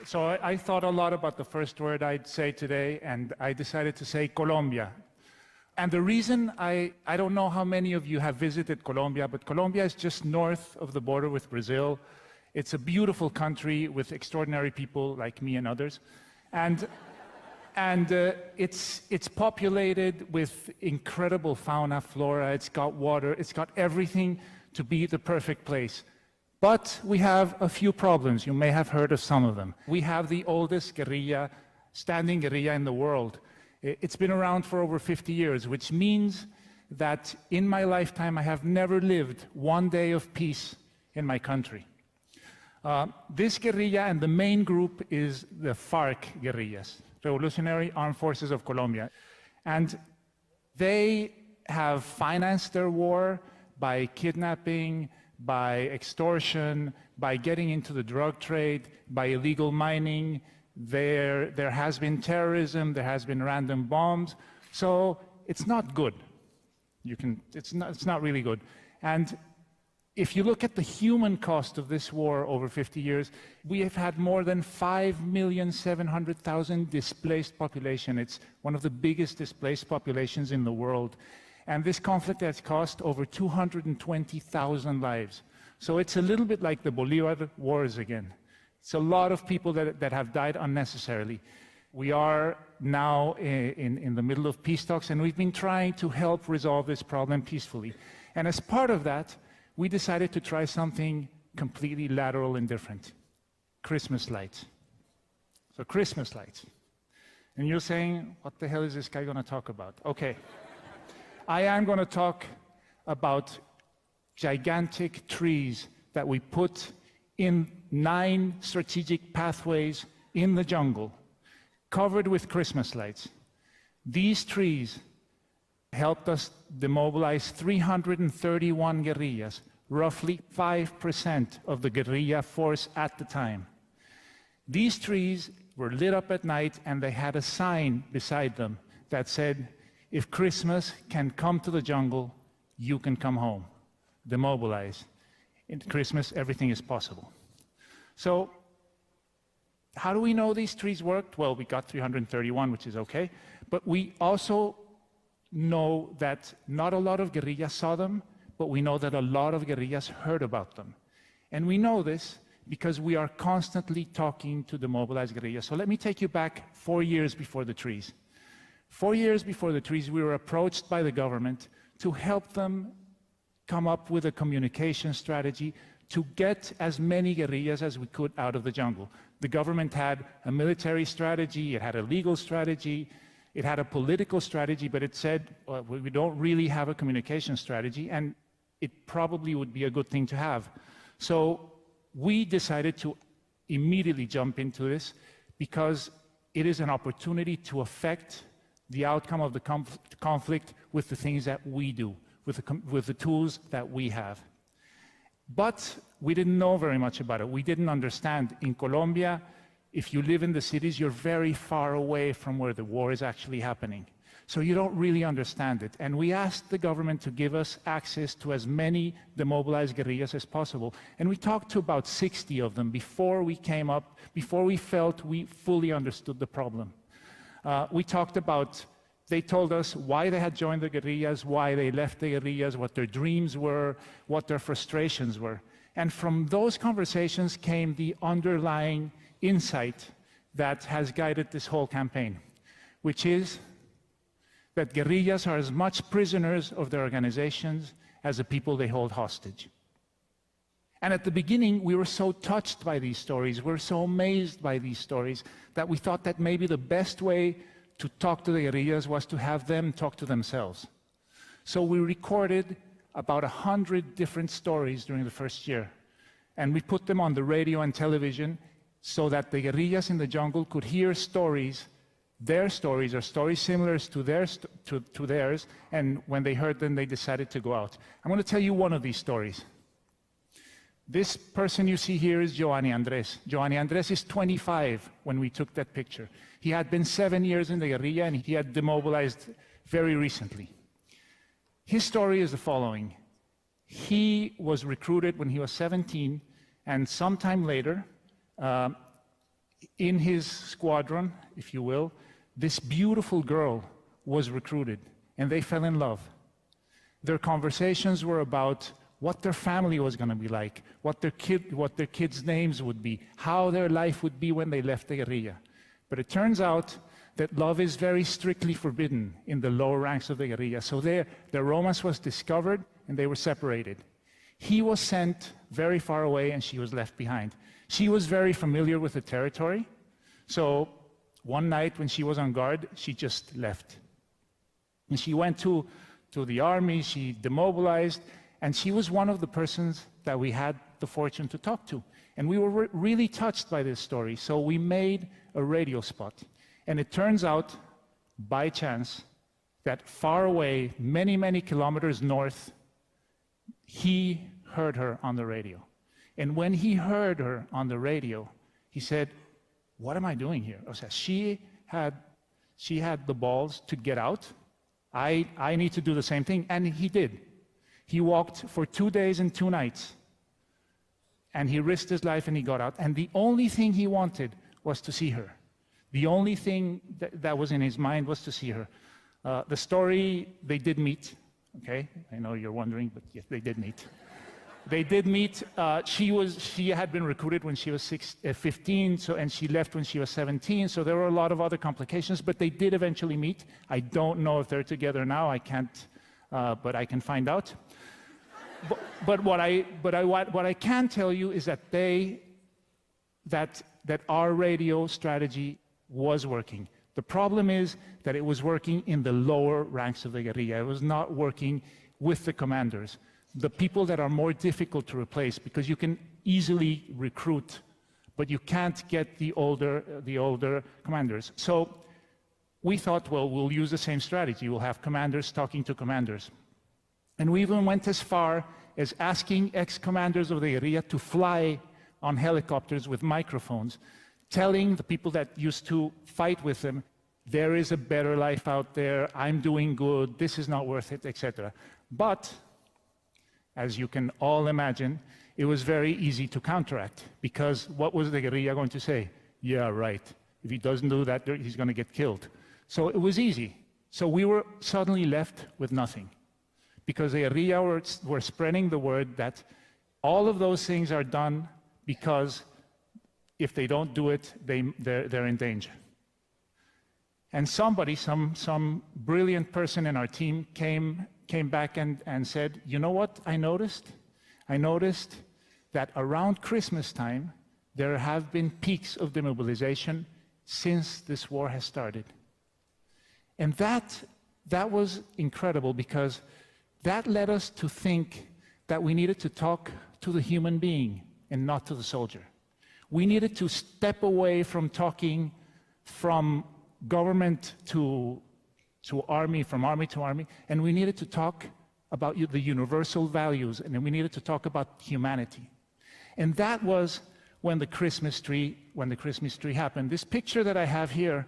So I thought a lot about the first word I'd say today, and I decided to say Colombia. And the reason, I don't know how many of you have visited Colombia, but Colombia is just north of the border with Brazil. It's a beautiful country with extraordinary people like me and others. And it's populated with incredible fauna, flora, it's got water, it's got everything to be the perfect place. But we have a few problems. You may have heard of some of them. We have the oldest guerrilla, standing guerrilla in the world. It's been around for over 50 years, which means that in my lifetime I have never lived one day of peace in my country. This guerrilla and the main group is the FARC guerrillas, Revolutionary Armed Forces of Colombia. And they have financed their war by kidnapping, by extortion, by getting into the drug trade, by illegal mining. There has been terrorism, there has been random bombs. So it's not good. It's not really good. And if you look at the human cost of this war over 50 years, we have had more than 5,700,000 displaced population. It's one of the biggest displaced populations in the world. And this conflict has cost over 220,000 lives. So it's a little bit like the Bolivar Wars again. It's a lot of people that have died unnecessarily. We are now in the middle of peace talks, and we've been trying to help resolve this problem peacefully. And as part of that, we decided to try something completely lateral and different. Christmas lights. So Christmas lights. And you're saying, what the hell is this guy going to talk about? Okay. I am going to talk about gigantic trees that we put in 9 strategic pathways in the jungle, covered with Christmas lights. These trees helped us demobilize 331 guerrillas, roughly 5% of the guerrilla force at the time. These trees were lit up at night, and they had a sign beside them that said, if Christmas can come to the jungle, you can come home. Demobilize. In Christmas, everything is possible. So, how do we know these trees worked? Well, we got 331, which is okay. But we also know that not a lot of guerrillas saw them, but we know that a lot of guerrillas heard about them. And we know this because we are constantly talking to demobilized guerrillas. So let me take you back 4 years before the trees. 4 years before the trees, we were approached by the government to help them come up with a communication strategy to get as many guerrillas as we could out of the jungle. The government had a military strategy, it had a legal strategy, it had a political strategy, but it said, well, we don't really have a communication strategy, and it probably would be a good thing to have. So we decided to immediately jump into this because it is an opportunity to affect the outcome of the conflict with the things that we do, with the tools that we have. But we didn't know very much about it. We didn't understand. In Colombia, if you live in the cities, you're very far away from where the war is actually happening. So you don't really understand it. And we asked the government to give us access to as many demobilized guerrillas as possible. And we talked to about 60 of them before we came up, before we felt we fully understood the problem. We talked about, they told us why they had joined the guerrillas, why they left the guerrillas, what their dreams were, what their frustrations were. And from those conversations came the underlying insight that has guided this whole campaign, which is that guerrillas are as much prisoners of their organizations as the people they hold hostage. And at the beginning, we were so touched by these stories, we were so amazed by these stories, that we thought that maybe the best way to talk to the guerrillas was to have them talk to themselves. So we recorded about 100 different stories during the first year, and we put them on the radio and television so that the guerrillas in the jungle could hear stories, their stories, or stories similar to theirs, and when they heard them, they decided to go out. I'm going to tell you one of these stories. This person you see here is Giovanni Andres. Giovanni Andres is 25 when we took that picture. He had been 7 years in the guerrilla, and he had demobilized very recently. His story is the following. He was recruited when he was 17, and sometime later, in his squadron, if you will, this beautiful girl was recruited, and they fell in love. Their conversations were about what their family was going to be like, what their kids' names would be, how their life would be when they left the guerrilla. But it turns out that love is very strictly forbidden in the lower ranks of the guerrilla. So their romance was discovered, and they were separated. He was sent very far away, and she was left behind. She was very familiar with the territory, so one night when she was on guard, she just left. And she went to the army, she demobilized, and she was one of the persons that we had the fortune to talk to. And we were really touched by this story, so we made a radio spot. And it turns out, by chance, that far away, many, many kilometers north, he heard her on the radio. And when he heard her on the radio, he said, "What am I doing here?" O sea, she had the balls to get out. I need to do the same thing, and he did. He walked for 2 days and 2 nights, and he risked his life, and he got out. And the only thing he wanted was to see her. The only thing that was in his mind was to see her. The story, they did meet, okay? I know you're wondering, but yes, they did meet. They did meet. She had been recruited when she was 15, and she left when she was 17, so there were a lot of other complications, but they did eventually meet. I don't know if they're together now. I can't, but I can find out. But what I can tell you is that our radio strategy was working. The problem is that it was working in the lower ranks of the guerrilla. It was not working with the commanders, the people that are more difficult to replace, because you can easily recruit, but you can't get the older commanders. So we thought, well, we'll use the same strategy. We'll have commanders talking to commanders. And we even went as far as asking ex-commanders of the guerrilla to fly on helicopters with microphones, telling the people that used to fight with them, there is a better life out there, I'm doing good, this is not worth it, etc. But, as you can all imagine, it was very easy to counteract, because what was the guerrilla going to say? Yeah, right. If he doesn't do that, he's going to get killed. So it was easy. So we were suddenly left with nothing, because the guerrilla were spreading the word that all of those things are done because if they don't do it, they're in danger. And somebody, some brilliant person in our team came back and said, you know what I noticed? I noticed that around Christmas time, there have been peaks of demobilization since this war has started. And that was incredible, because that led us to think that we needed to talk to the human being and not to the soldier. We needed to step away from talking from government to army, from army to army, and we needed to talk about the universal values, and then we needed to talk about humanity. And that was when the Christmas tree happened. This picture that I have here,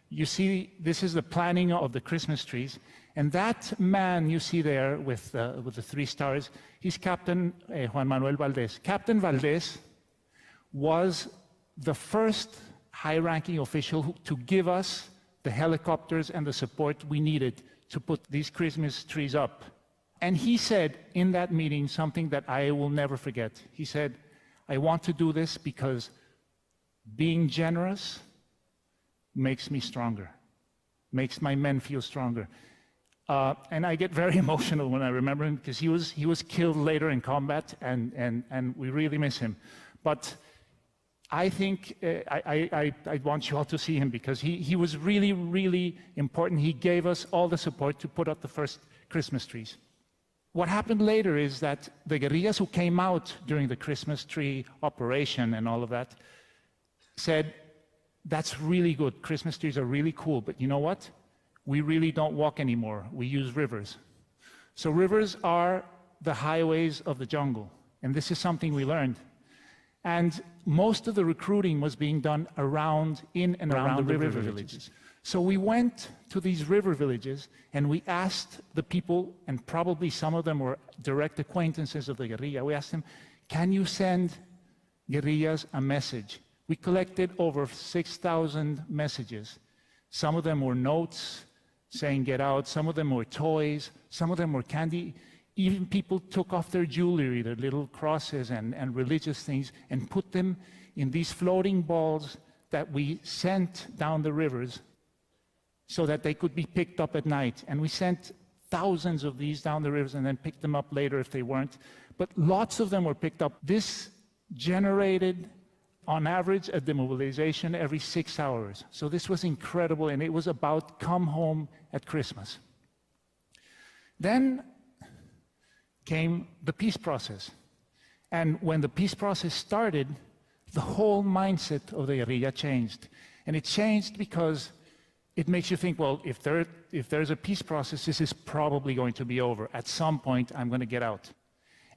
you see, this is the planning of the Christmas trees, and that man you see there with the 3 stars, he's Captain Juan Manuel Valdez. Captain Valdez was the first high-ranking official to give us the helicopters and the support we needed to put these Christmas trees up. And he said in that meeting something that I will never forget. He said, I want to do this because being generous makes me stronger, makes my men feel stronger. And I get very emotional when I remember him, because he was killed later in combat, and we really miss him. But I think I want you all to see him, because he was really, really important. He gave us all the support to put up the first Christmas trees. What happened later is that the guerrillas who came out during the Christmas tree operation and all of that said, that's really good, Christmas trees are really cool, but you know what? We really don't walk anymore, we use rivers. So rivers are the highways of the jungle, and this is something we learned. And most of the recruiting was being done in and around the river villages. So we went to these river villages, and we asked the people, and probably some of them were direct acquaintances of the guerrilla, we asked them, can you send guerrillas a message? We collected over 6,000 messages. Some of them were notes saying get out, some of them were toys, some of them were candy. Even people took off their jewelry, their little crosses and religious things, and put them in these floating balls that we sent down the rivers so that they could be picked up at night. And we sent thousands of these down the rivers and then picked them up later if they weren't. But lots of them were picked up. This generated, on average, a demobilization every 6 hours. So this was incredible, and it was about come home at Christmas. Then came the peace process. And when the peace process started, the whole mindset of the guerrilla changed. And it changed because it makes you think, well, if there's a peace process, this is probably going to be over. At some point, I'm going to get out.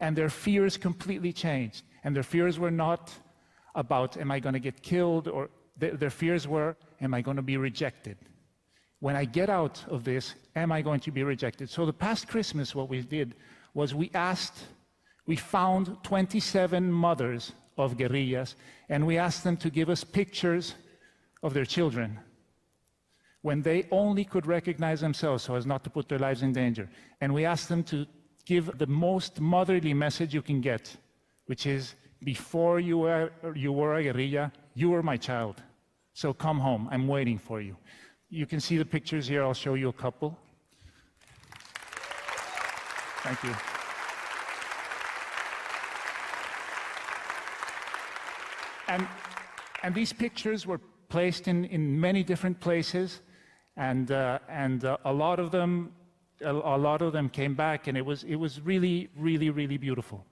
And their fears completely changed. And their fears were not about, am I going to get killed? Or their fears were, am I going to be rejected? When I get out of this, am I going to be rejected? So the past Christmas, what we did was we found 27 mothers of guerrillas, and we asked them to give us pictures of their children when they only could recognize themselves so as not to put their lives in danger. And we asked them to give the most motherly message you can get, which is, before you were a guerrilla, you were my child. So come home, I'm waiting for you. You can see the pictures here, I'll show you a couple. Thank you. And these pictures were placed in many different places, and a lot of them came back, and it was really, really, really beautiful.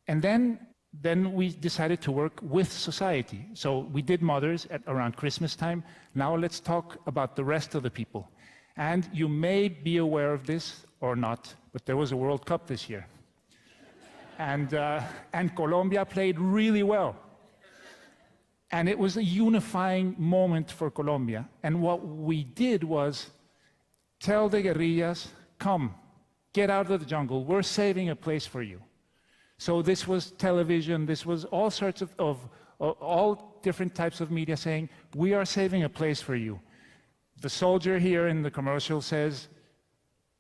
And then we decided to work with society. So we did mothers around Christmas time. Now let's talk about the rest of the people. And you may be aware of this or not, but there was a World Cup this year. And Colombia played really well. And it was a unifying moment for Colombia. And what we did was tell the guerrillas, come, get out of the jungle. We're saving a place for you. So this was television, this was all sorts of all different types of media saying, we are saving a place for you. The soldier here in the commercial says,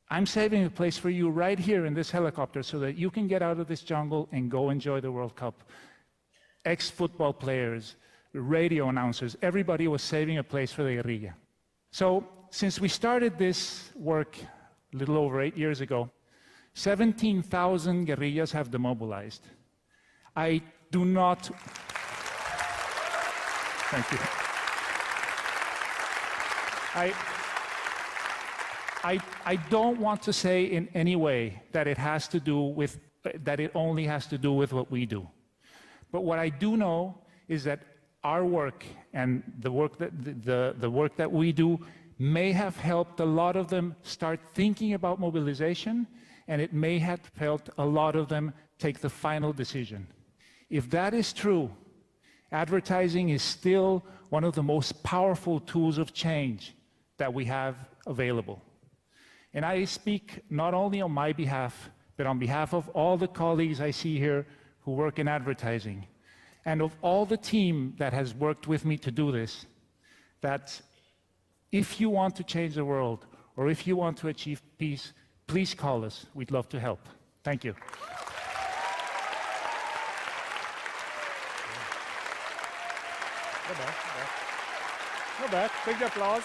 I'm saving a place for you right here in this helicopter so that you can get out of this jungle and go enjoy the World Cup. Ex-football players, radio announcers, everybody was saving a place for the guerrilla. So since we started this work a little over 8 years ago, 17,000 guerrillas have demobilized. I do not... Thank you. I don't want to say in any way that it has to do with, that it only has to do with what we do. But what I do know is that our work and the work that we do may have helped a lot of them start thinking about mobilization, and it may have helped a lot of them take the final decision. If that is true, advertising is still one of the most powerful tools of change that we have available. And I speak not only on my behalf, but on behalf of all the colleagues I see here who work in advertising, and of all the team that has worked with me to do this, that if you want to change the world, or if you want to achieve peace, please call us. We'd love to help. Thank you. Not bad. Big applause.